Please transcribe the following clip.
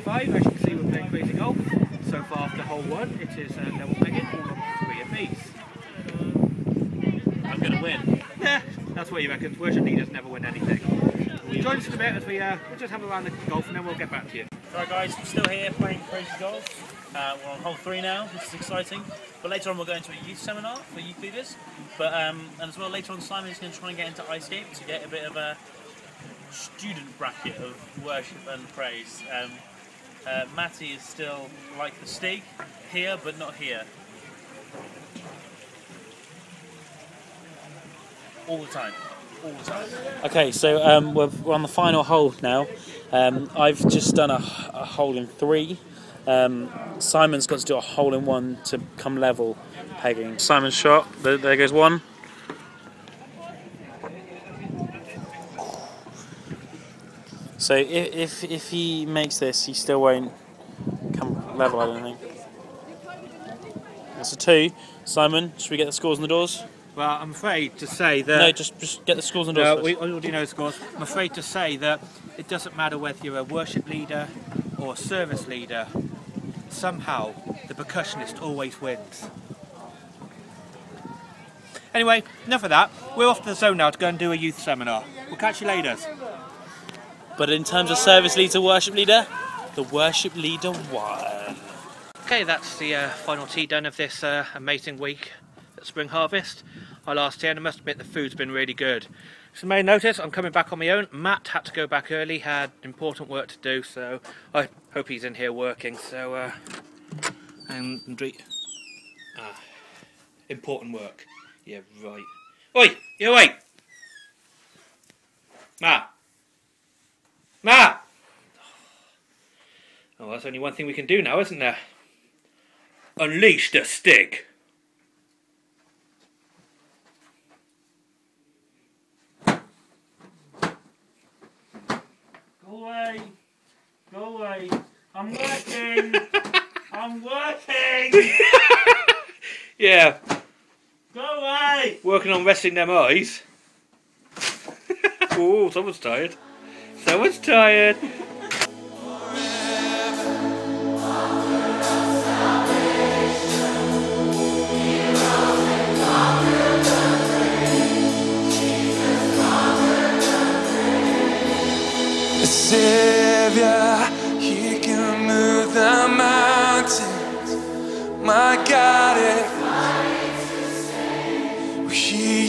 5. As you can see, we're playing crazy golf. So far after hole 1, it is level pegging, all on 3 apiece. I'm going to win. Yeah, that's what you reckon. Worship leaders never win anything. Join us in a bit as we we'll just have a round of golf and then we'll get back to you. Alright guys, we're still here playing crazy golf. We're on hole 3 now, which is exciting. But later on we're going to a youth seminar for youth leaders. But and as well later on Simon is going to try and get into ice skate to get a bit of a student bracket of worship and praise. Matty is still like the Stig, here but not here. All the time. All the time. Okay, so we're on the final hole now. I've just done a hole in 3. Simon's got to do a hole in 1 to come level pegging. Simon's shot, there goes 1. So if he makes this, he still won't come level, I don't think. That's a 2. Simon, should we get the scores on the doors? Well, I'm afraid to say that... No, just get the scores on the doors first. We already know the scores. I'm afraid to say that it doesn't matter whether you're a worship leader or a service leader. Somehow, the percussionist always wins. Anyway, enough of that. We're off to the zone now to go and do a youth seminar. We'll catch you later. But in terms of service leader, worship leader, the worship leader won. Okay, that's the final tee done of this amazing week at Spring Harvest. Our last tee, and I must admit the food's been really good. So you may notice I'm coming back on my own. Matt had to go back early, had important work to do, so I hope he's in here working. So, important work. Yeah, right. Oi, you wait. Matt. Matt! Oh, that's only one thing we can do now, isn't there? Unleash the Stig! Go away! Go away! I'm working! I'm working! Yeah. Go away! Working on resting them eyes. Oh, someone's tired. Someone's tired. The Savior, He can move the mountains. My God, He